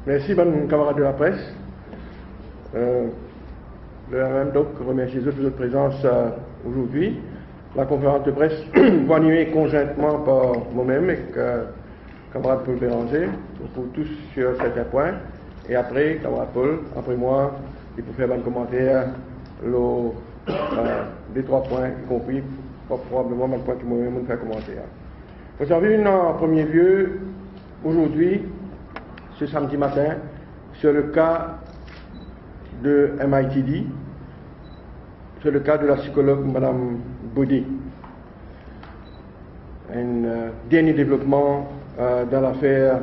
Merci, mes camarades de la presse. Le RM donc remercie de votre présence aujourd'hui. La conférence de presse va animée conjointement par moi-même et camarade Paul Béranger pour tous sur certains points. Et après, camarade Paul, après moi, il peut faire un commentaire des 3 points, y compris probablement un point que moi-même faire commentaire. Vous avez en premier lieu, aujourd'hui, ce samedi matin, sur le cas de MITD, sur le cas de la psychologue Mme Baudet. Un dernier développement dans l'affaire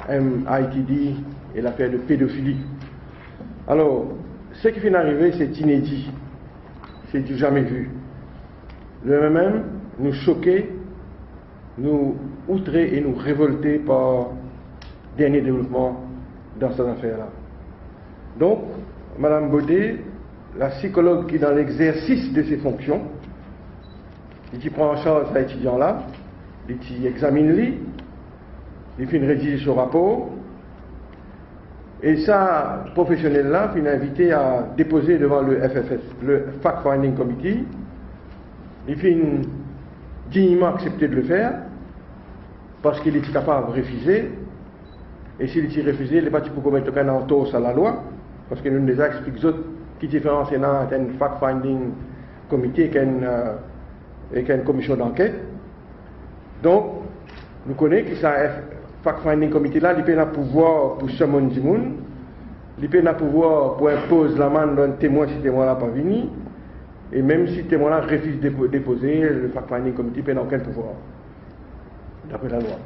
MITD et l'affaire de pédophilie. Alors, ce qui vient d'arriver, c'est inédit, c'est du jamais vu. Le même nous choquer, nous outrer et nous révolter par dernier développement dans cette affaire-là. Donc, Mme Baudet, la psychologue qui, dans l'exercice de ses fonctions, qui prend en charge cet étudiant-là, qui examine lui, il fait rédiger son rapport, et ça, professionnel-là, il est invité à déposer devant le FFS, le Fact Finding Committee, il fait dignement accepter de le faire, parce qu'il est capable de refuser, et s'il est refusé, il n'est pas pour commettre aucun entorse à la loi, parce que nous nous expliquons qui différence entre un fact-finding comité et une commission d'enquête. Donc, nous connaissons que ça fact-finding comité là, il peut avoir pouvoir pour summonner du monde, il peut avoir pouvoir pour imposer l'amende d'un témoin si le témoin n'a pas venu, et même si le témoin là refuse de déposer, le fact-finding comité peut avoir aucun pouvoir, d'après la loi.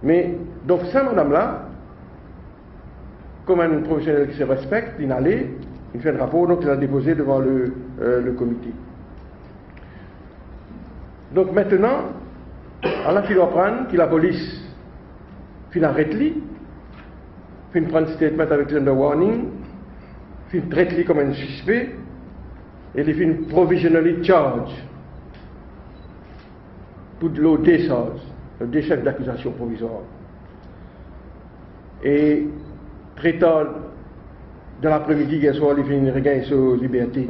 Mais, donc, ça, madame-là, comme un professionnel qui se respecte, il allait, il fait un rapport, donc il a déposé devant le comité. Donc, maintenant, alors qu'il doit prendre, que la police, il arrête lui, il prend un statement avec under warning, il traite lui comme un suspect, et il fait une provisionally charge pour le décharge. Le déchet d'accusation provisoire. Et très tard, dans l'après-midi, hier soir, il fait une regain sur liberté.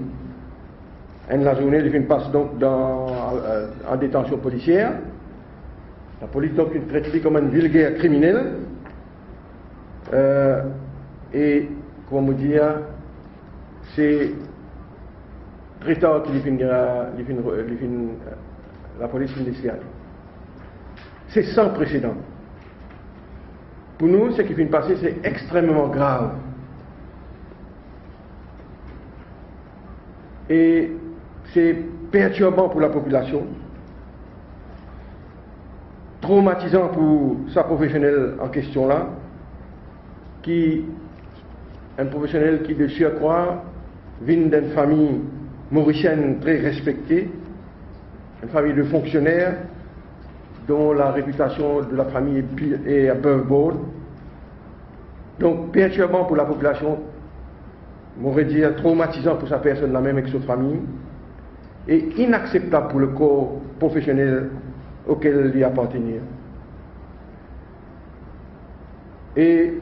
Et la journée, il passe donc en détention policière. La police donc il traite comme un vulgaire criminel. Et, comment dire, c'est très tard qu'il la police finit. C'est sans précédent. Pour nous, ce qui vient de passer, c'est extrêmement grave. Et c'est perturbant pour la population, traumatisant pour sa professionnelle en question là, un professionnel qui de surcroît vient d'une famille mauricienne très respectée, une famille de fonctionnaires, dont la réputation de la famille est above board. Donc, perturbant pour la population, on pourrait dire traumatisant pour sa personne, la même avec sa famille, et inacceptable pour le corps professionnel auquel il appartenait. Et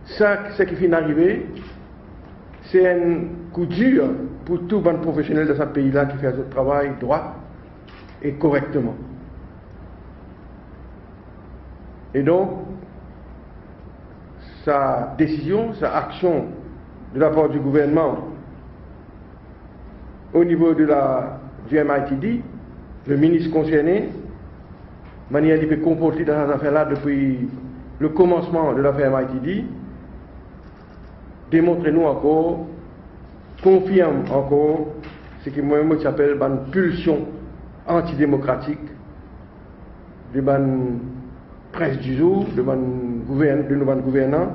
ça, ce qui vient d'arriver, c'est un coup dur pour tout bon professionnel de ce pays-là qui fait ce travail droit et correctement. Et donc, sa décision, sa action de la part du gouvernement au niveau du MITD, le ministre concerné, manière il peut comporter dans cette affaire-là depuis le commencement de l'affaire MITD, démontre-nous encore, confirme encore ce que moi-même j'appelle une pulsion antidémocratique de la presse du jour, de nos gouvernants,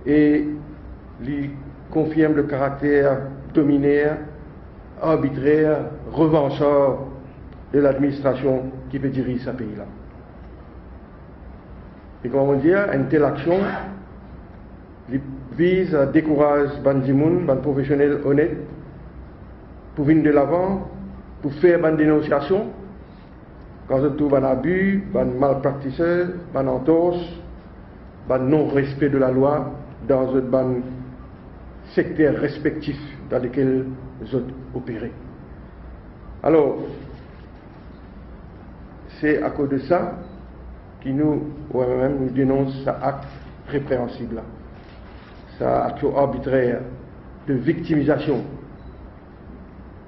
et lui confirme le caractère dominaire, arbitraire, revanchard de l'administration qui peut diriger ce pays-là. Et comment dire, une telle action vise à décourager les professionnels honnêtes pour venir de l'avant, pour faire une dénonciation quand on trouve un abus, un malpraxis, un entorse, un non-respect de la loi dans un secteur respectif dans lequel ils ont opéré. Alors, c'est à cause de ça que nous, même, nous dénonçons cet acte répréhensible, cet acte arbitraire de victimisation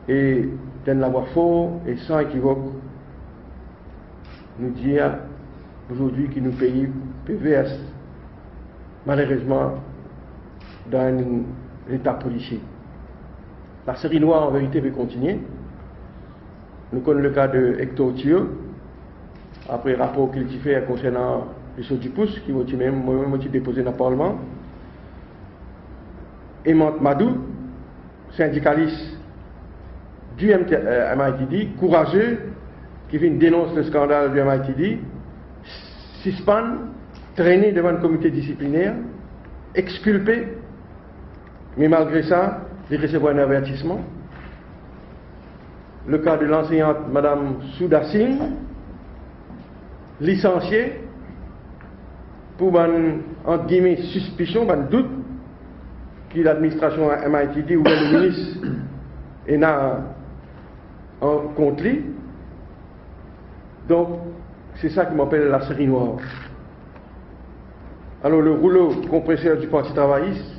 et d'un la voix fort et sans équivoque, nous dire aujourd'hui que nous payons PVS, malheureusement, dans l'état policier. La série noire, en vérité, peut continuer. Nous connaissons le cas de Hector Thieu, après le rapport qu'il a fait concernant les choses du pouce, qui moi-même déposé dans le Parlement. Aimant Madou, syndicaliste du MITD, courageux, qui vient dénoncer le scandale du MITD, suspend, traîné devant le comité disciplinaire, exculpé, mais malgré ça, il recevra un avertissement. Le cas de l'enseignante Mme Souda Singh, licenciée pour une, entre guillemets, suspicion, un doute que l'administration MITD ou le ministre est en contre lui. Donc, c'est ça qui m'appelle la série noire. Alors, le rouleau compresseur du Parti travailliste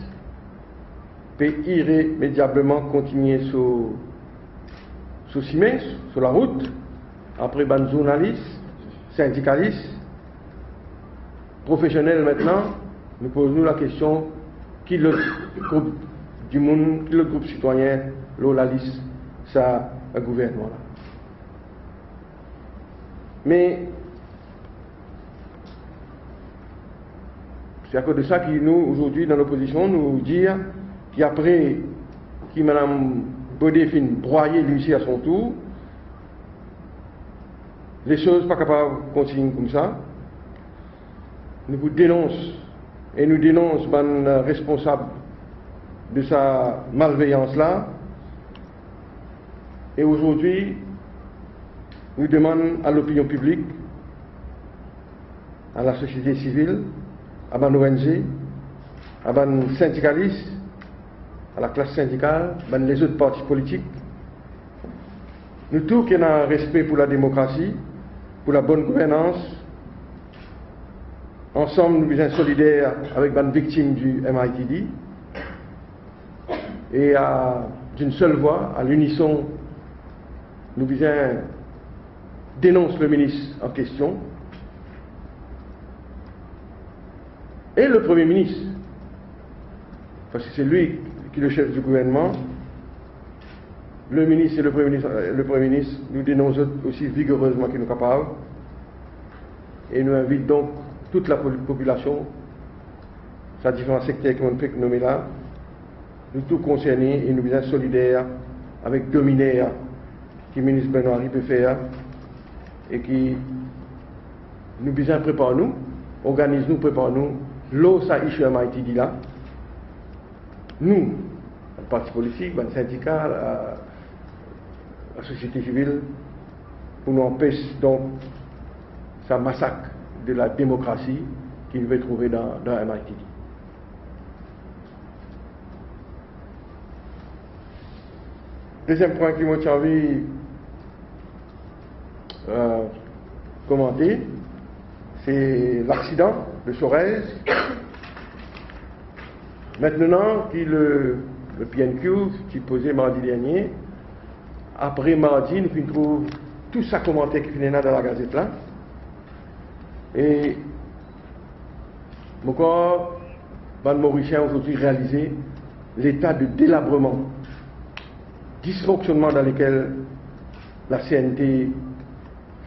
peut irrémédiablement continuer sur Siemens, sur la route, après ban journalistes, syndicalistes, professionnels maintenant, nous posons la question qui le groupe du monde, qui le groupe citoyen, la liste, ça, un gouvernement là. Mais c'est à cause de ça que nous, aujourd'hui, dans l'opposition, nous dire qu'après que Mme Bodé fin broyer Lucie à son tour, les choses ne sont pas capables de continuer comme ça. Nous vous dénonçons et nous dénonçons les responsables de sa malveillance-là. Et aujourd'hui, nous demandons à l'opinion publique, à la société civile, à l'ONG, à les syndicalistes, à la classe syndicale, à les autres partis politiques, nous tous qui avons un respect pour la démocratie, pour la bonne gouvernance, ensemble nous sommes solidaires avec les victimes du MITD et d'une seule voix, à l'unisson, nous dénoncer le ministre en question et le Premier ministre, parce que c'est lui qui est le chef du gouvernement. Le ministre et le Premier ministre, nous dénonçons aussi vigoureusement qu'ils sont capables et nous invitons donc toute la population, ça différents secteurs qui ont pu nommer là, nous tous concernés et nous sommes solidaires avec deux ministères que le ministre Benoît peut faire et qui nous besoin préparer nous, organise-nous, prépare-nous, l'eau ça issue à MITD là, nous, le parti politique, le syndicat, la société civile, pour nous empêcher donc ce massacre de la démocratie qu'il veut trouver dans MITD. Deuxième point que moi j'ai envie commenter, c'est l'accident de Sorèze. Maintenant, le PNQ qui posait mardi dernier, après mardi, nous trouvons tout ça commenté qui finit dans la gazette là. Et mon corps, Van Mauricien aujourd'hui réalisé l'état de délabrement, dysfonctionnement dans lequel la CNT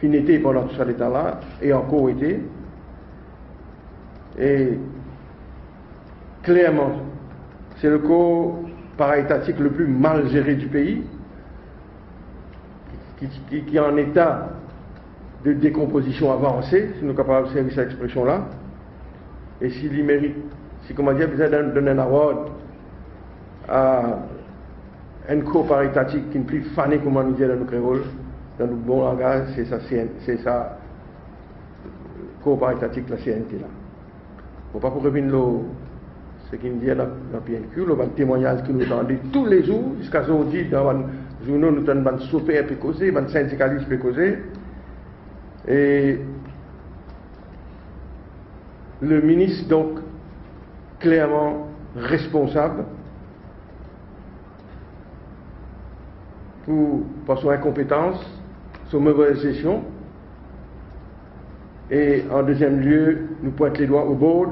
finité pendant tout cet état-là et encore été. Et clairement, c'est le corps para-étatique le plus mal géré du pays, qui est en état de décomposition avancée, si nous sommes capables de servir cette expression-là. Et s'il y mérite, si comment dire, besoin de donner un award à un corps para-étatique qui n'est plus fané, comme on nous dit dans nos créoles, dans le bon langage, c'est ça coopérative étatique la CNT là. Faut pas pour revenir ce qu'il dit dans le PNQ, le témoignage que nous entendons tous les jours, jusqu'à aujourd'hui, dans les journaux, nous avons des chauffeurs qui causent, des syndicalistes qui causent. Et le ministre, donc, clairement responsable par son incompétence, son mauvaise gestion. Et en deuxième lieu, nous pointons les doigts au board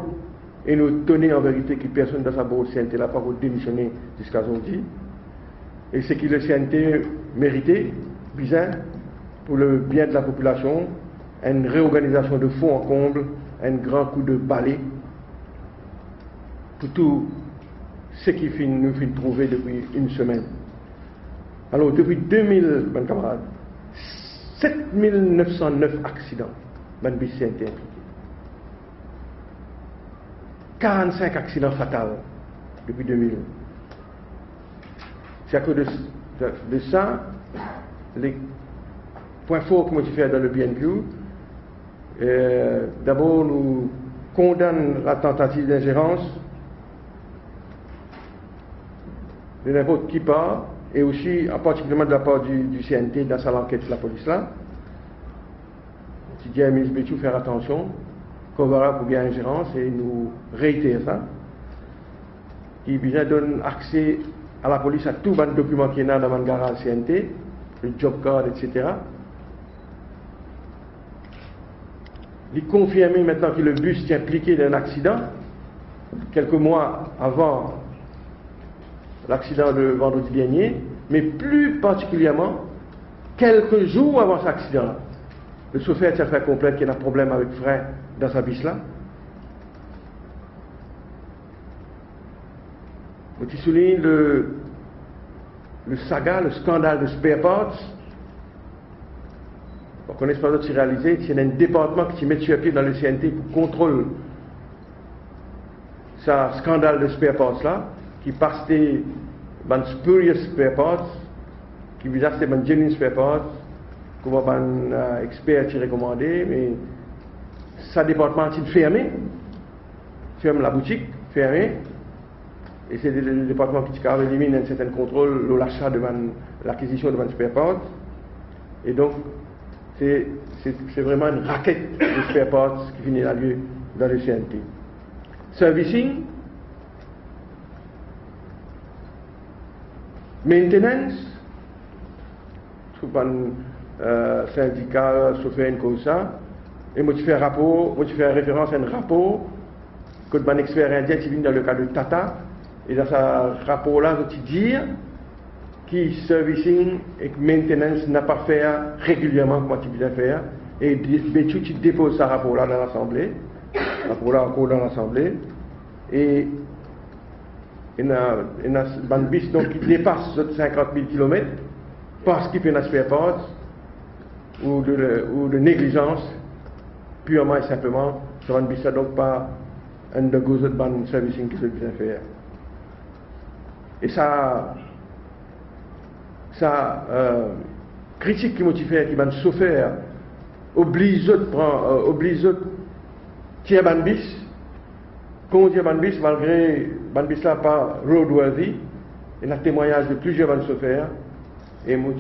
et nous tenons en vérité que personne dans sa board CNT n'a pas démissionné jusqu'à aujourd'hui. Et ce que le CNT méritait, bien, pour le bien de la population, une réorganisation de fond en comble, un grand coup de balai pour tout ce qui nous fait trouver depuis une semaine. Alors, depuis 2000, mes camarades, 7909 accidents, ben bis CNT impliqué. 45 accidents fatals depuis 2000. C'est à cause de ça, les points forts que moi j'ai fait dans le BNQ, d'abord nous condamnons la tentative d'ingérence de n'importe qui part, et aussi en particulièrement de la part du CNT dans sa enquête de la police là. Je dis à M. Béchou faire attention, qu'on verra pour bien ingérence, et nous réitérer ça, qui bien donne accès à la police à tous les documents qui sont dans le garage CNT, le job card, etc. Il confirme maintenant que le bus est impliqué dans un accident, quelques mois avant l'accident de vendredi dernier, mais plus particulièrement quelques jours avant cet accident-là. Le chauffeur s'est fait comprendre qu'il y a un problème avec le frein dans sa bus là. Je souligne le saga, le scandale de spare parts. On connaît pas d'autres réalisé. C'est un département qui met sur pied dans le CNT pour contrôler ce scandale de spare parts là, qui passe des spurious spare parts, qui visait des genuine spare parts, comme un expert qui recommandé, mais ce département est fermé, ferme la boutique, fermé, et c'est le département qui élimine un certain contrôle de l'achat de l'acquisition de spare parts, et donc c'est vraiment une raquette de spare parts qui finit à lieu dans le CNT. Servicing, maintenance, syndicat, chauffeur, comme ça, et moi je fais un rapport, moi je fais référence à un rapport que mon expert indien qui vient dans le cas de Tata, et dans ce rapport-là, je dis que servicing et maintenance n'a pas fait régulièrement comme tu devais faire, et tu déposes ce rapport-là dans l'Assemblée, rapport-là encore dans l'Assemblée, et il y a un bus donc qui dépasse 50 000 km parce qu'il fait un spare parts ou de négligence, purement et simplement, sur un bus donc pas un de gros autres ban servicing qui se bien faire. Et ça critique qui motive qui va souffrir oblige de tirer ban bis, conduire ban bis malgré ban bis là pas roadworthy. Il y a témoignage de plusieurs ban chauffeurs et moi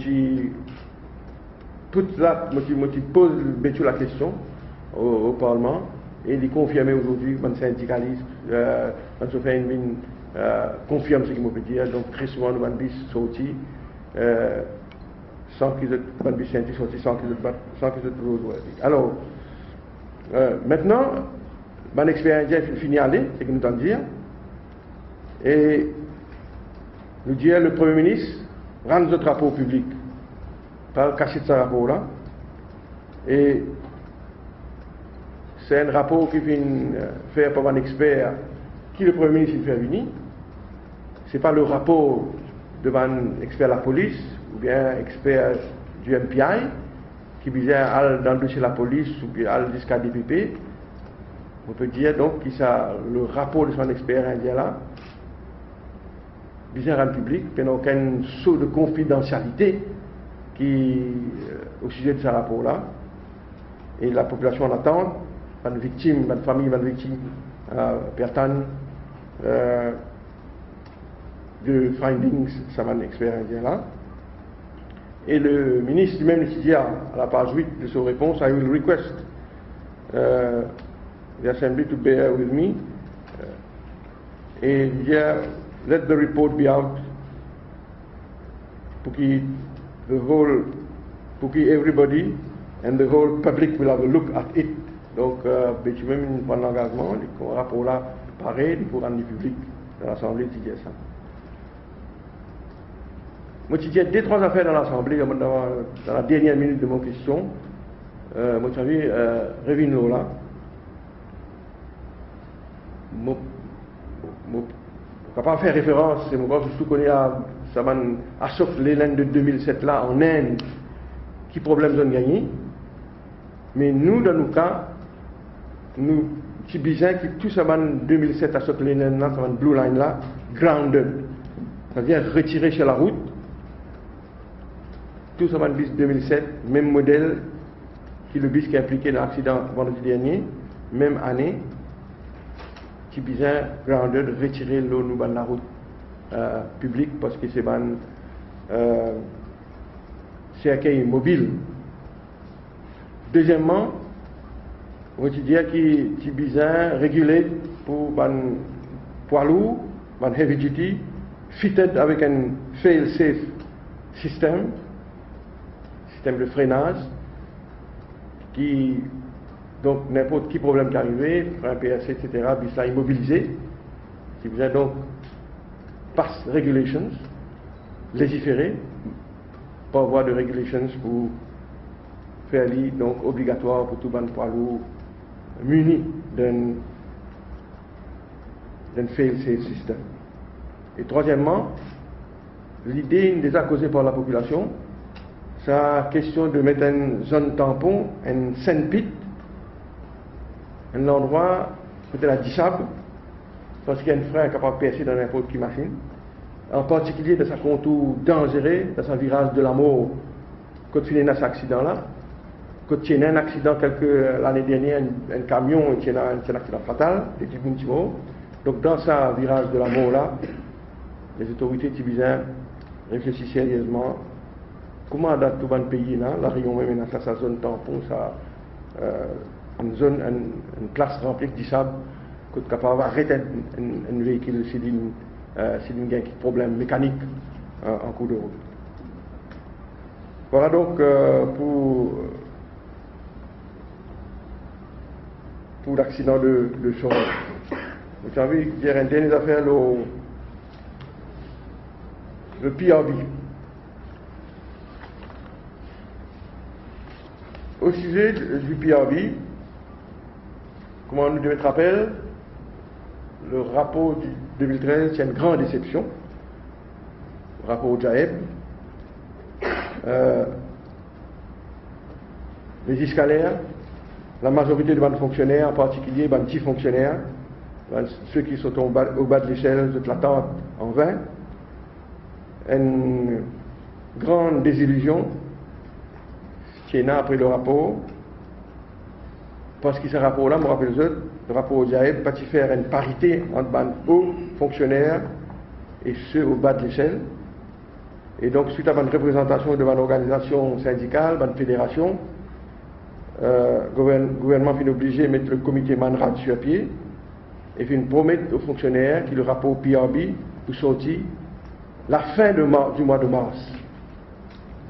toute là moi pose la question au Parlement et il confirme aujourd'hui ban syndicaliste ban chauffeur confirme ce qu'il m'a dit. Donc très souvent le ban bis sorti sans qu'ils aient ban bis sorti sans qu'ils aient roadworthy. Alors maintenant mon expérience est finie à aller, c'est ce que nous allons dire. Et nous dire le Premier ministre rend notre rapport public, pas cacher de ce rapport-là. Et c'est un rapport qui vient faire par un expert qui le Premier ministre fait venir. Ce n'est pas le rapport de un expert de la police ou bien expert du MPI qui vient dans le dossier de la police ou bien jusqu'à DPP. On peut dire donc que le rapport de son expert indien là, bien rendu public, il n'y a aucun saut de confidentialité au sujet de ce rapport-là. Et la population en attend, une victime, une famille, une victime, pertan de findings, ça m'a expert indien là. Et le ministre lui-même dit à la page 8 de sa réponse, I will request the Assembly to bear with me. Et il dit, let the report be out pour que everybody and the whole public will have a look at it. Donc, tu même prendre l'engagement, le rapport là, pareil, pour rendre public dans l'Assemblée, tu dis ça. Moi, tu dis 2-3 affaires dans l'Assemblée, dans la dernière minute de mon question. Moi, tu as vu, Revino là. Je ne peux pas faire référence, c'est moi, je connais à sauf l'élan de 2007 là, en Inde, qui problème ont gagné. Mais nous, dans nos cas, nous, petit bizarre qui tout ça, 2007 à sauf l'élan là, ça Blue Line là, grounded. C'est-à-dire retiré sur la route. Tout ça, bis 2007, même modèle qui le bis qui est impliqué dans l'accident vendredi dernier, même année. Qui bizarre, grounded, retirer l'eau nous la route publique parce que c'est accueil mobile. Deuxièmement, on dit qui bizarre, régulé pour ban poids lourd, ban heavy duty, fitted avec un fail-safe système de freinage qui. Donc, n'importe qui problème qui arrive, un PSC, etc., il sera immobilisé. Si vous avez donc pass regulations, légiférer, pas avoir de regulations pour faire l'île, donc obligatoire pour tout le poids lourd muni d'un fail-safe system. Et troisièmement, l'idée déjà causée par la population, c'est la question de mettre une zone tampon, un sandpit, un endroit peut-être à dissable, parce qu'il y a un frein capable de percer dans n'importe quelle machine, en particulier dans sa contour dangereux, dans son virage de la mort, quand il y a un accident-là, quand il y a un accident l'année dernière, un camion, il y a un accident fatal, des petits bouts. Donc dans ce virage de la mort-là, les autorités tibétaines réfléchissent sérieusement comment adapter tout le pays là, la Réunion même dans sa zone tampon, ça une zone, une place remplie de sable, que tu es capable d'arrêter un véhicule s'il y a un problème mécanique en cours de route. Voilà donc pour l'accident de Chauvet. Vous avez vu, il y a une dernière affaire, le PRB. Au sujet du PRB, comment nous devons te rappeler, le rapport de 2013, c'est une grande déception. Le rapport Jaeb. Les escalaires, la majorité de nos fonctionnaires, en particulier les petits fonctionnaires, ceux qui sont au bas de l'échelle de l'attente en vain, une grande désillusion qui est née après le rapport, parce que ce rapport-là, je me rappelle le rapport Jaeb, pas faire une parité entre les hauts fonctionnaires et ceux au bas de l'échelle. Et donc, suite à une représentation devant l'organisation syndicale, une fédération, le gouvernement est obligé de mettre le comité Manrad sur pied et fait une promesse aux fonctionnaires que le rapport PRB pour sortir la fin du mois de mars.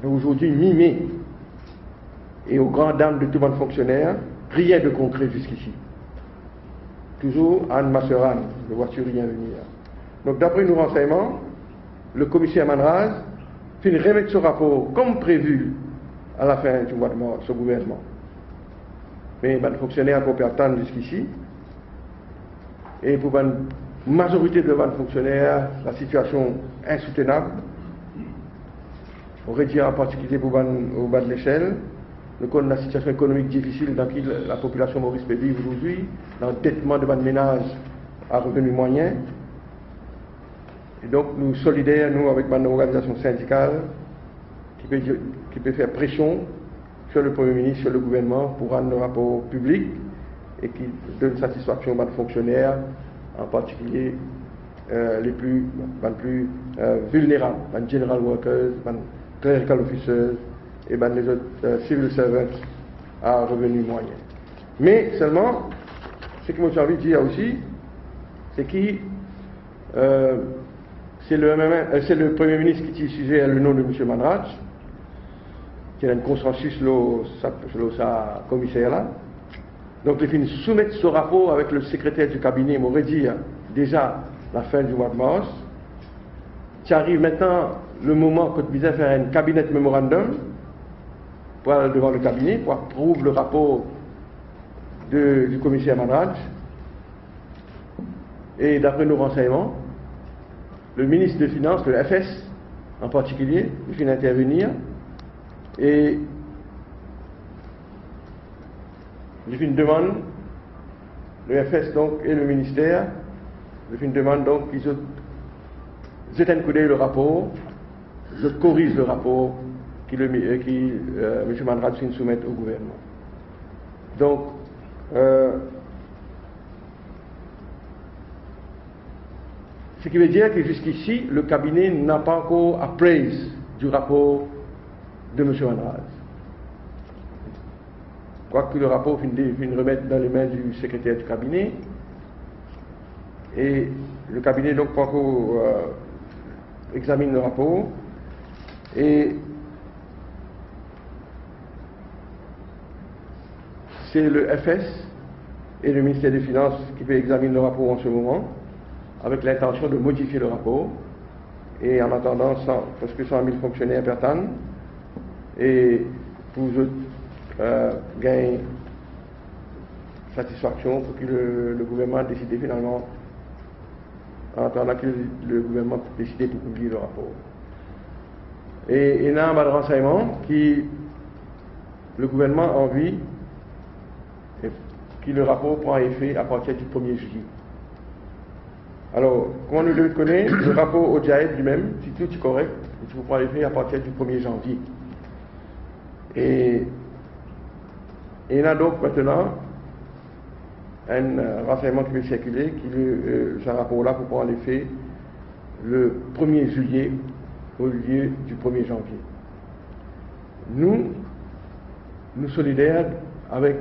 Aujourd'hui, mi-mai. Et aux grandes dames de tous les fonctionnaires, rien de concret jusqu'ici. Toujours Anne Masseran, ne vois-tu rien venir. Donc, d'après nos renseignements, le commissaire Manraz finit de remettre ce rapport comme prévu à la fin du mois de mars, ce gouvernement. Mais les fonctionnaires ont pu attendre jusqu'ici. Et pour la majorité de les fonctionnaires, la situation est insoutenable. On réduit en particulier pour au bas de l'échelle. Nous connaissons la situation économique difficile dans laquelle la population Maurice peut vivre aujourd'hui, l'endettement de ménages à revenus moyens. Et donc nous solidaires, nous, avec une organisation syndicale, qui peut faire pression sur le Premier ministre, sur le gouvernement pour rendre le rapport public et qui donne satisfaction aux fonctionnaires, en particulier les plus vulnérables, les general workers, les clerical officers et les autres civil servants à revenus moyens. Mais seulement, ce que moi j'ai envie de dire aussi, c'est que c'est le Premier ministre qui utilisait le nom de M. Manraj, qui a un consensus sur sa commissaire là. Donc il finit soumettre ce rapport avec le secrétaire du cabinet, m'aurait dit déjà la fin du mois de mars. Tu arrives maintenant le moment que tu devais faire un cabinet memorandum pour aller devant le cabinet, pour approuver le rapport du commissaire Manraj. Et d'après nos renseignements, le ministre des Finances, le FS en particulier, il finit intervenir et il fait une demande, le FS donc et le ministère, il fait une demande donc qu'ils jettent un coup d'œil le rapport, je corrige le rapport qui M. Manraj vient soumettre au gouvernement. Donc, ce qui veut dire que jusqu'ici, le cabinet n'a pas encore appraisé du rapport de M. Manraj. Quoique le rapport finit remettre dans les mains du secrétaire du cabinet, et le cabinet donc pas encore examine le rapport, et c'est le FS et le ministère des Finances qui peut examiner le rapport en ce moment, avec l'intention de modifier le rapport, et en attendant, presque 100 000 fonctionnaires pertanent, et pour eux gagnent satisfaction pour que le gouvernement décide finalement, en attendant que le gouvernement décide pour publier le rapport. Et il y a un renseignement qui le gouvernement a envie que le rapport prend effet à partir du 1er juillet. Alors, comment nous le connaissons, le rapport au DIAED lui-même, si tout est correct, il prend effet à partir du 1er janvier. Et il y a donc maintenant un renseignement qui peut circuler, qui ce rapport-là pour prendre effet le 1er juillet au lieu du 1er janvier. Nous solidaires avec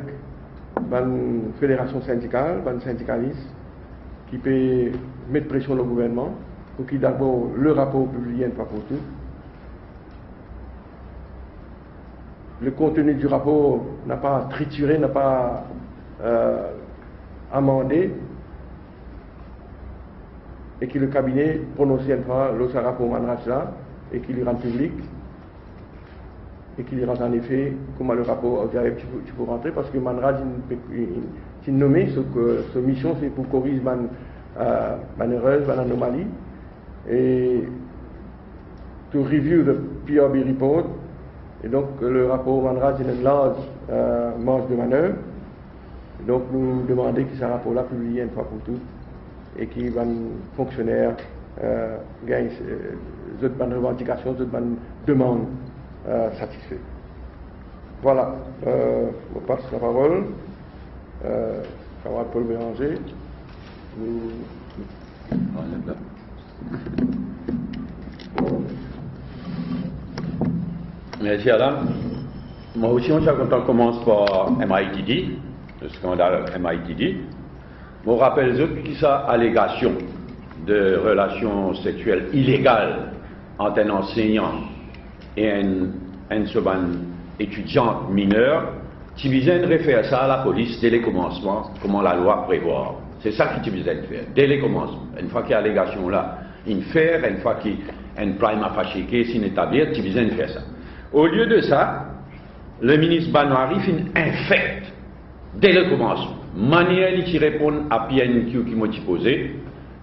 une fédération syndicale, un syndicaliste, qui peut mettre pression au gouvernement pour qu'il d'abord le rapport publié une fois pour toutes. Le contenu du rapport n'a pas trituré, n'a pas amendé, et que le cabinet prononce une fois le rapport Manraj là, et qu'il le rend public, et qu'il rend en effet comment le rapport tu peux rentrer, parce que Manraj est nommé, sa mission c'est pour corriger une erreur, une anomalie, et to review the PRB report. Et donc le rapport Manraj est une large marge de manœuvre. Et donc nous demandons que ce rapport-là publié une fois pour toutes et que les fonctionnaires gagnent d'autres bonnes revendications, d'autres bonnes demandes satisfaites. Voilà, on passe la parole. Camarade Paul Béranger. Merci Adam. Moi aussi, quand on commence par MITD, le scandale MITD, je me rappelle qu'il y a allégation de relations sexuelles illégales entre un enseignant et une étudiante mineure, qui visait de refaire ça à la police dès le commencement, comme la loi prévoit. C'est ça qui visait de faire, dès le commencement. Une fois qu'il y a allégation là, une faire, une fois qu'il y a une prime à fâcher, s'il établir, qui visait de faire ça. Au lieu de ça, le ministre Banouari fait infect dès le commencement. Manière qui répond à PNQ qui m'a posé,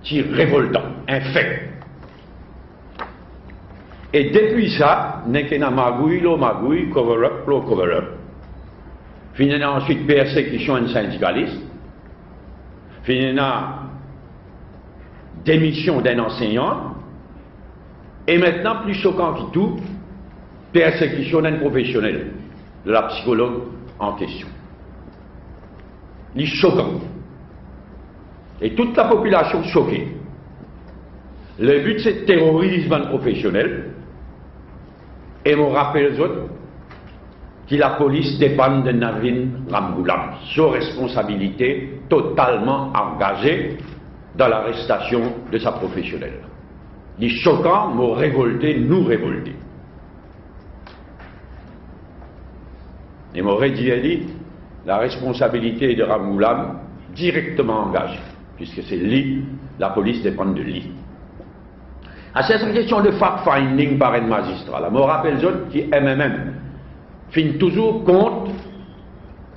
qui est révoltant, infect. Et depuis ça, n'est qu'un magouille, cover-up, cover-up. Finit ensuite persécution d'un syndicaliste. Finit démission d'un enseignant. Et maintenant, plus choquant que tout, persécution d'un professionnel, de la psychologue en question. Il est choquant. Et toute la population choquée. Le but, c'est de terroriser un professionnel. Et je rappelle aux autres que la police dépend de Navin Ramgoolam, sous responsabilité totalement engagée dans l'arrestation de sa professionnelle. Il est choquant, me révolter, nous révolter. Et m'aurait dit la responsabilité de Ramgoolam directement engagée, puisque c'est lui, la police dépend de lui. À cette question de fact-finding par un magistrat, je me rappelle les autres qui MMM finit toujours compte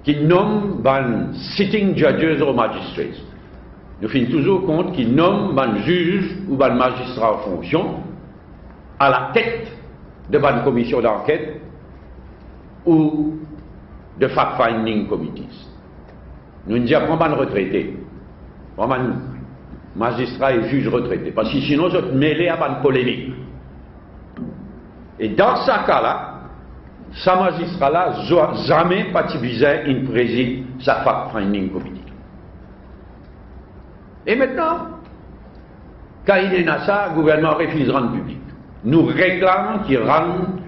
qui nomme les sitting judges ou magistrates. Nous finissons toujours compte qui nomme les juges ou les magistrats en fonction à la tête de la commission d'enquête ou de fact-finding committees. Nous ne disons pas de retraités, pas de magistrats et juges retraités, parce que sinon nous sommes mêlés à une polémique. Et dans ce cas-là, ce magistrat-là n'a jamais participé une préside sa fact-finding committee. Et maintenant, quand il est dans ça, le gouvernement refuse de rendre public. Nous réclamons qu'il rende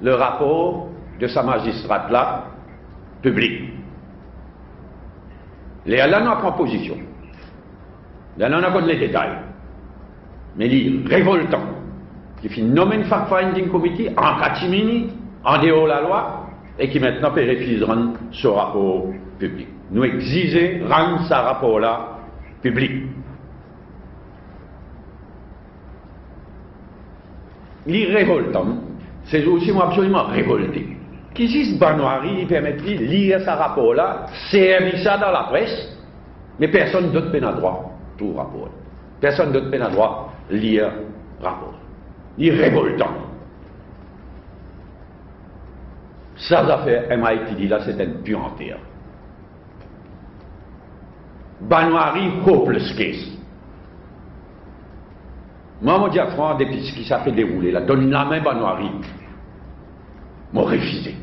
le rapport de sa magistrate-là public. Là, nous avons position. Là, nous avons les détails. Mais il est révoltant. Il fait nommer une fact-finding committee en catimini, en dehors de la loi, et qui maintenant peut refuser de rendre ce rapport public. Nous exigeons rendre ce rapport-là public. Il est révoltant. C'est aussi moi absolument révolté. Qui dit Banoiri, il permet de lire ce rapport-là, servir ça dans la presse, mais personne d'autre n'a droit tout rapport. Personne d'autre n'a droit lire rapport. Il est révoltant. Ça affaire MITD là, c'est une puanteur. Banoiri hopeless case. Moi, je dis à France, depuis ce qui s'est fait dérouler, là, donne la main Banoiri. M'a refusé.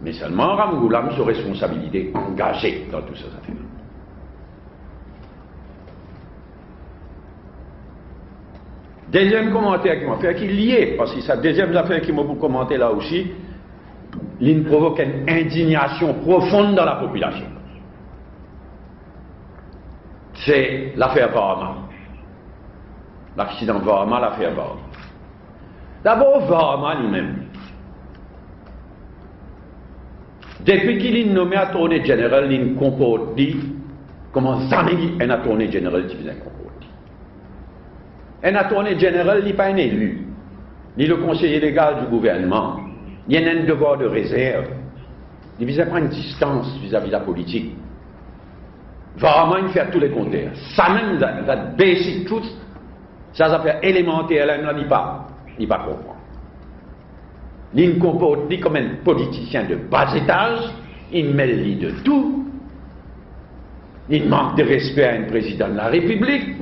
Mais seulement Ramgoolam, sur responsabilité, engagée dans toutes ces affaires. Deuxième commentaire qui m'a fait, qui est lié, parce que c'est la deuxième affaire qui m'a commenté là aussi, il provoque une indignation profonde dans la population. C'est l'affaire Varma. L'accident Varma, l'affaire Varma. D'abord, Varma lui-même. Depuis qu'il est nommé attorney général, il comporte comment jamais un attorney général qui faisait comporte. Un attorney général, il n'est pas un élu, ni le conseiller légal du gouvernement. Il y a un devoir de réserve. Il ne prendre une distance vis-à-vis de la politique. Vraiment, il fait tous les compteurs. Ça même, la basic truth, ça affaire élémentaire, là, il n'est pas comprendre. Il ne comporte ni comme un politicien de bas étage, il mêle de tout. Il manque de respect à un président de la République,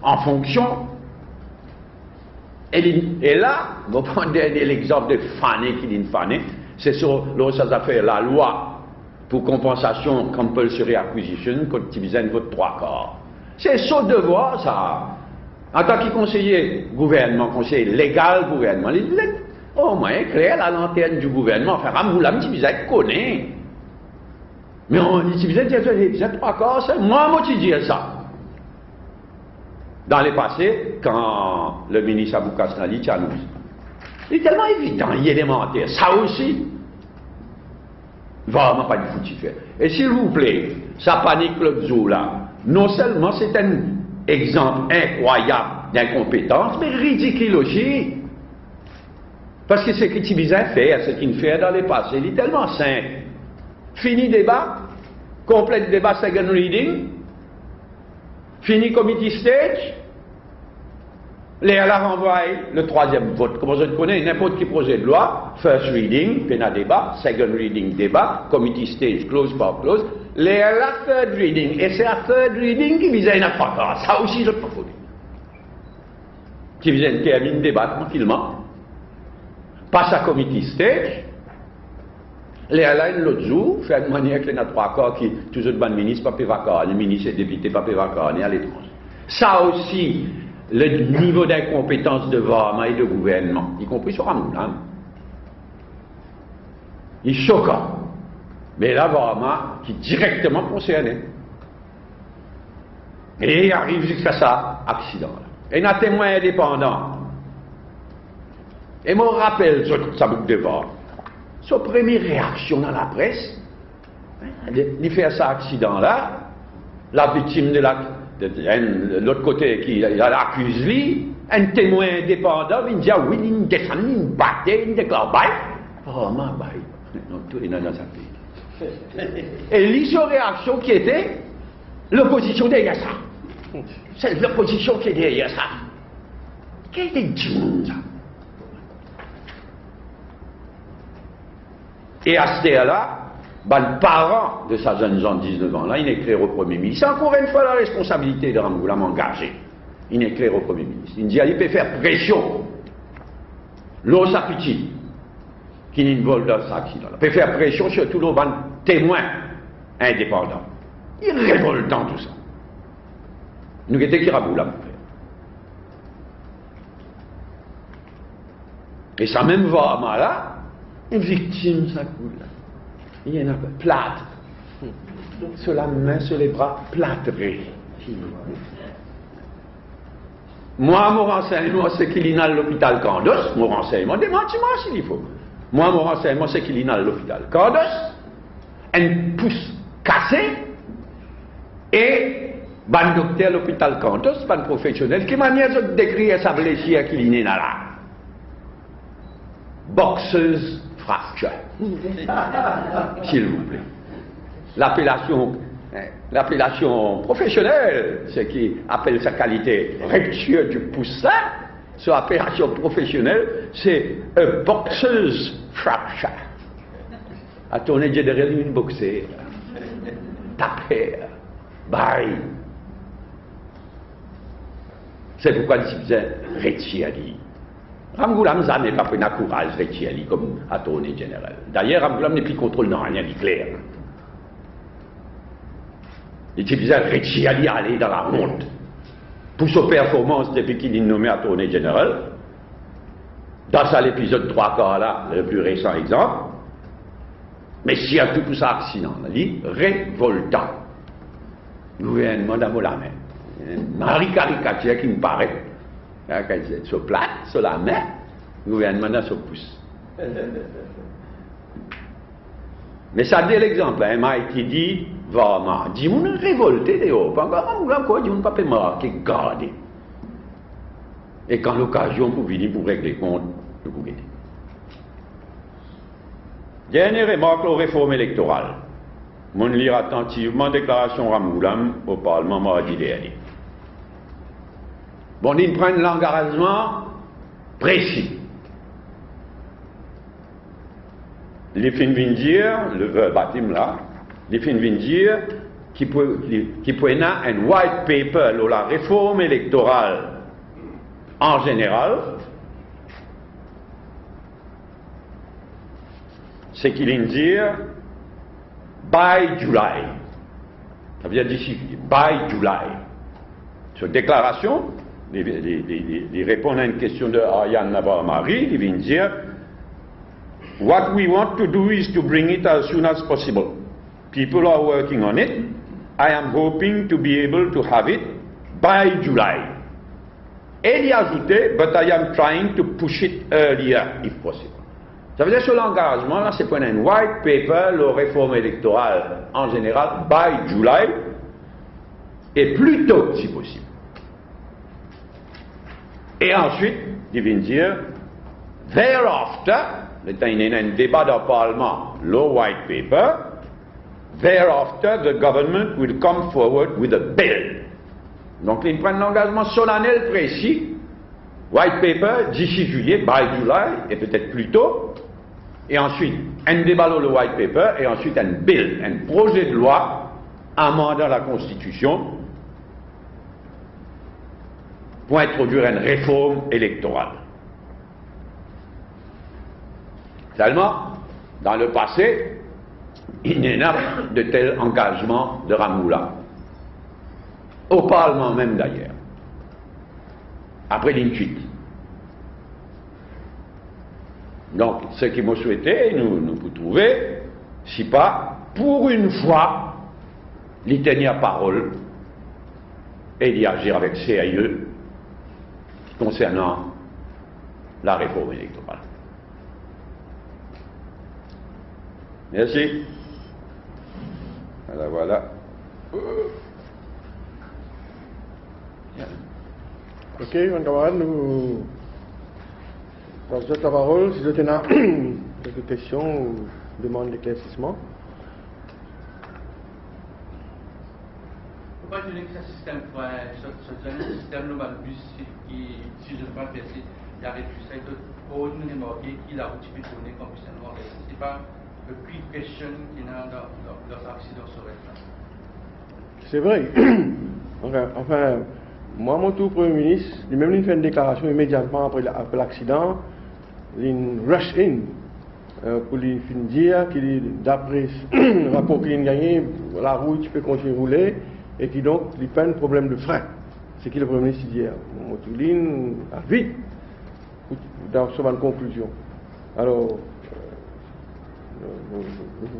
en fonction. Et là, vous prenez l'exemple de Fané qui dit Fané, c'est sur ça fait la loi pour compensation compulsory acquisition quand tu vises votre 3/4. C'est son devoir, ça. En tant que conseiller gouvernement, conseiller légal gouvernement, il dit au moins éclaire la lanterne du gouvernement. Enfin, Ramgoolam, tu vises connaît. Mais on dit, tu vises 3/4, c'est moi qui dis ça. Dans le passé, quand le ministre Abou Kasnali t'annonce, il est tellement évident, il est élémentaire. Ça aussi, vraiment pas du foutu faire. Et s'il vous plaît, ça panique le zoo là. Non seulement c'est un exemple incroyable d'incompétence, mais ridicule aussi. Parce que ce que tu visais faire, ce qu'il fait dans le passé, il est tellement simple. Fini débat, complète débat second reading, fini committee stage, la renvoie le troisième vote. Comme je connais, n'importe quel projet de loi, first reading, puis un débat, second reading, débat, committee stage, close par close, la third reading. Et c'est la third reading qui vise à une affaire. Ça aussi, je ne peux pas dire. Qui vise à terminer le débat tranquillement. passe à committee stage, les alignes l'autre jour, fait de manière que les trois corps qui, tous les bonnes ministres, pas vacances, les ministres et députés, pas vacances, à l'étranger. Ça aussi, le niveau d'incompétence de Varma et de gouvernement, y compris sur Ramoulam, il est choquant. Mais là, Varma, qui est directement concerné. Et il arrive jusqu'à ça, accident. Et il y a un témoin indépendant. Et moi, je rappelle ça boucle de Varma. Sa première réaction dans la presse, il fait ça accident-là, la victime de l'autre côté qui l'accuse lui, un témoin indépendant, il dit oui, il descend, il battait, il déclare bail. Oh, ma bail. Non, tout est dans sa pays. Et lui, sa réaction qui était l'opposition derrière ça. C'est l'opposition qui est derrière ça. Qu'est-ce que c'est ça? Et à ce là le parent de sa jeune gens de 19 ans, là, il éclaire au Premier ministre. C'est encore une fois la responsabilité de Ramoulam engagé. Il éclaire au Premier ministre. Il dit, il peut faire pression. L'eau s'appétit, qui n'est pas dans cet accident. Il peut faire pression sur tous les témoins indépendants. Il est révoltant tout ça. Nous étions qui Ramoulam. Et ça même va là. Une victime, ça coule. Il y en a plâtre. Sur la main, sur les bras, plâtré. Moi, mon renseignement, c'est qu'il est dans l'hôpital Candos. Mon renseignement, démentiment s'il faut. Moi, mon renseignement, c'est qu'il est dans l'hôpital Candos. Un pouce cassé. Et, un docteur à l'hôpital Candos, un professionnel, qui m'a mis à décrire sa blessure qu'il est là. Boxeuse fracture. S'il vous plaît. L'appellation professionnelle, ce qui appelle sa qualité rupture du pouce, son appellation professionnelle, c'est a boxeuse fracture. À tourner derrière une boxer, taper, bail. C'est pourquoi il disait Retiali. Ramoulam n'a pas pris un courage Retiali comme attorney général. D'ailleurs, Ramoulam n'est plus contrôle dans rien dit clair. Il disait Retiali aller dans la honte. Pour sa performance depuis qu'il est nommé attorney général, dans ça l'épisode 3 quarts là, le plus récent exemple, mais s'il y a tout ça accident, il dit révoltant. Gouvernement d'Amolame. Marie caricature qui me paraît. Sur plate, sur la main, le gouvernement dans son pouce. Mais ça dit l'exemple, MIT dit, vraiment, dis-moi révolté de haut, encore, dis-moi pas marquer, garder. Et quand l'occasion pour venir pour régler compte, le gouvernement. Dernière remarque, la réforme électorale. Mon lire attentivement déclaration Ramoulam au Parlement mardi dernier. Bon, ils prennent l'engagement précis. Les fins de dire, le verbatim là, les fins de dire qui prennent un white paper sur la réforme électorale en général, c'est qu'ils vont dire by July. Ça veut dire d'ici, by July. Sur déclaration, ils répondent à une question de Ariane Navarre-Marie, ils viennent dire what we want to do is to bring it as soon as possible. People are working on it. I am hoping to be able to have it by July. Et il a ajouté, but I am trying to push it earlier if possible. Ça veut dire sur l'engagement, là, c'est pour un white paper, la réforme électorale en général, by July, et plus tôt si possible. Et ensuite, il vient dire, thereafter, il y a un débat dans le Parlement, le white paper, thereafter the government will come forward with a bill. Donc, ils prennent l'engagement solennel précis, white paper, d'ici juillet, by July, et peut-être plus tôt, et ensuite, un débat sur le white paper, et ensuite un bill, un projet de loi amendant la Constitution, pour introduire une réforme électorale. Seulement, dans le passé, il n'y a pas de tel engagement de Ramoula. Au Parlement même d'ailleurs. Après l'intuit. Donc, ce qu'ils m'ont souhaité, nous pouvons trouver, si pas, pour une fois, l'y tenir parole et d'y agir avec sérieux concernant la réforme électorale. Merci. Alors voilà. Ok, mon camarade, nous passons la parole. Si vous avez quelques questions ou demandes d'éclaircissement. Pourquoi tu dis que ce système, ce système global bus qui, si je ne pas faire, il y a réfléchi pour nous remarquer qu'il a un petit peu tourné comme système noir. Ce n'est pas le quick question qui est dans l'accident sur là. C'est vrai. Enfin, moi, mon tout Premier ministre, lui-même, il fait une déclaration immédiatement après l'accident. Il rush in pour lui dire qu'il, d'après le rapport qu'il a gagné, la route peut continuer à rouler et qu'il donc il fait un problème de frein. C'est ce que le Premier ministre dit hier. Motoulin a vite dans une conclusion. Alors,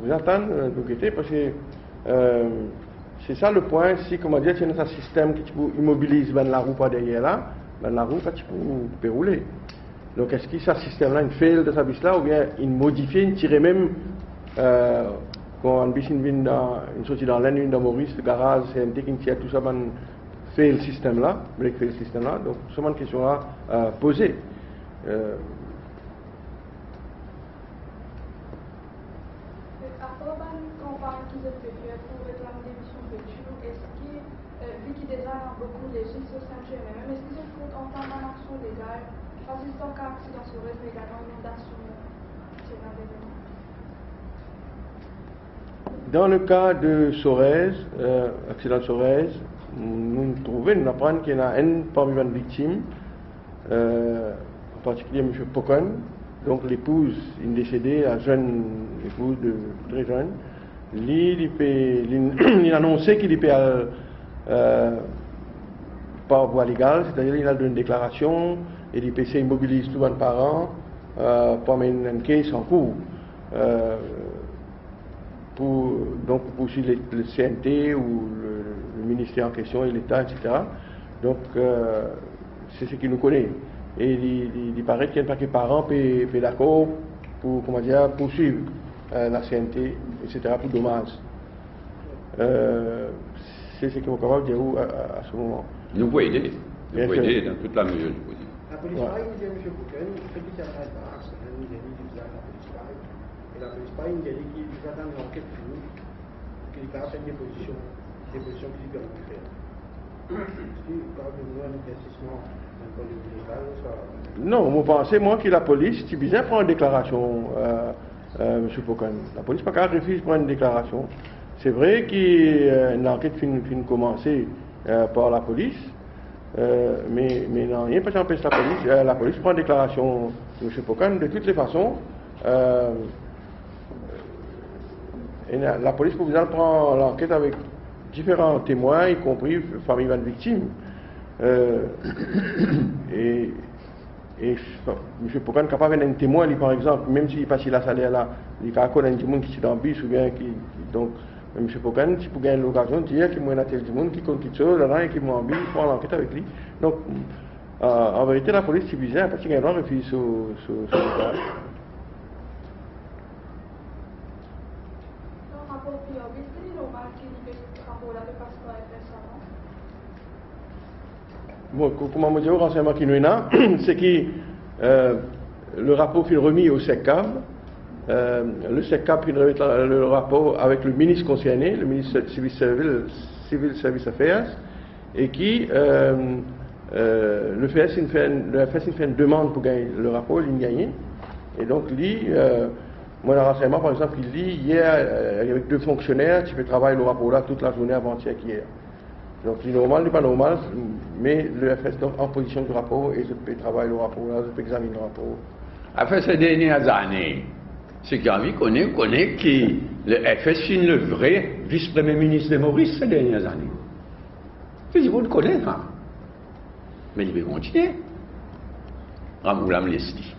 nous attendons de guetter parce que c'est ça le point. Si, comment dire, c'est un système qui immobilise la roue par derrière là, la roue tu peux rouler. Donc, est-ce que ce système-là, il fail de sa bise là, ou bien il modifie, il tire même quand une bise vient une sortie dans l'une dans Maurice, le garage, c'est un qui tire tout ça, man fail système-là, break fail système-là. Donc, c'est une question à poser. Pour réclamer l'émission de Péture, est-ce que, vu qu'il déjà beaucoup de législation même, est-ce que je compte entamer une action légale, facilitant qu'un accident sur mais également inondation sur un événement? Dans le cas de Sorèze, accident de Sorèze, nous apprenons qu'il y en a un parmi les victimes, en particulier M. Pocon, donc l'épouse, une décédée, la jeune épouse très jeune. Il a annoncé qu'il peut par voie légale, c'est-à-dire qu'il a donné une déclaration et l'IPC immobilise tout un parent pour mener une case en cours pour poursuivre le CNT ou le ministère en question et l'État, etc. Donc c'est ce qu'il nous connaît. Et il paraît qu'il y a un paquet de parents qui sont d'accord pour poursuivre la CNT, etc. pour dommages. C'est ce qu'on est capable de dire à ce moment. Nous pouvons aider. Nous pouvons aider dans toute la mesure du possible. La police pareil, il dit à M. Bouken, ce qui s'arrête là, c'est un délit du visage de la police pareil. Et la police pareil, il dit qu'il nous attend une enquête finie, qu'il y a une déposition qu'il peut faire. Est-ce qu'il parle de nous un éclaircissement d'un point de vue légal, ça... Non, vous pensez, moi, que la police, c'est bizarre prendre une déclaration, M. Foucault. La police, pas qu'elle refuse de prendre une déclaration. C'est vrai qu'une enquête finit commencée par la police, mais non, rien ne empêche la police. La police prend une déclaration de M. Foucault. De toutes les façons, la police provinciale prend l'enquête avec différents témoins, y compris famille de victimes. Et M. Foucault n'est capable d'un témoin, par exemple, même s'il passe la salaire là, il est capable d'un témoin qui est dans le bus ou bien qui. Donc, M. Foucault, si vous gagnez l'occasion de dire qu'il y a tel monde qui compte quelque chose là-dedans et qui m'a envie de prendre l'enquête avec lui. Donc, en vérité, la police, c'est bizarre parce qu'il y a un droit de refuser sur le cas. Bon, comment me dire au renseignement qui nous est là, c'est que le rapport qu'il remis au SECCAB, le SECCAB il remet le rapport avec le ministre concerné, le ministre Civil Service Affairs, et qui le FS fait une demande pour gagner le rapport, il gagné. Et donc, lui, moi, le renseignement, par exemple, il lit hier avec 2 fonctionnaires, tu peux travailler le rapport là toute la journée avant-hier qu'hier. Donc, il est normal, il n'est pas normal, mais le FS est en position du rapport et je peux travailler le rapport là, je peux examiner le rapport. Après ces dernières années, C'est qu'Avi connaît que le FS est le vrai vice-premier ministre de Maurice ces dernières années. C'est vous le connaissez, hein? Mais il va continuer. Ramoulam Leslie.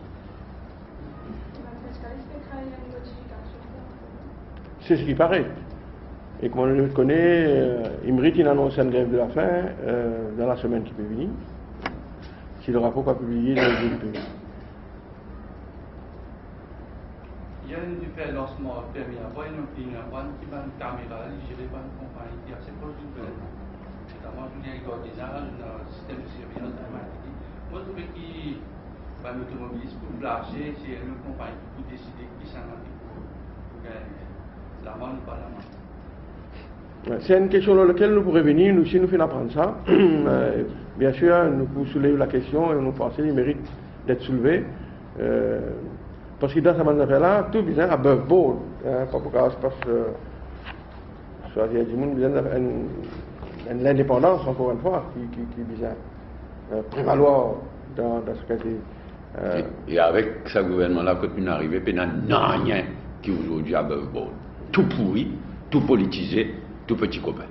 C'est ce qui paraît. Et comme on le connaît, Imrit il annonce une grève de la faim dans la semaine qui peut venir, si le rapport pas publié dans le pays. Il y a une fait lancement permis à voir une qui va une caméra gérée par une compagnie qui est assez proche du gouvernement. Notamment tout les coordinages dans le système de surveillance de la maladie. Moi je trouve qu'il va l'automobiliste pour lâcher, c'est une compagnie qui peut décider qui s'en a pour gagner. La main ou pas la main. C'est une question dans laquelle nous pourrions venir, nous, si nous faisons apprendre ça. Bien sûr, nous pouvons soulever la question et nous pensons qu'il mérite d'être soulevé. Parce que dans cette affaire-là, tout vient à above board. Pas pour cause, parce que soit il y a du monde qui l'indépendance, encore une fois, qui vient prévaloir dans ce cas de. Et avec ce gouvernement-là, quand on est arrivé, il n'y a rien qui aujourd'hui above board. Tout pourri, tout politisé, tout petit copain.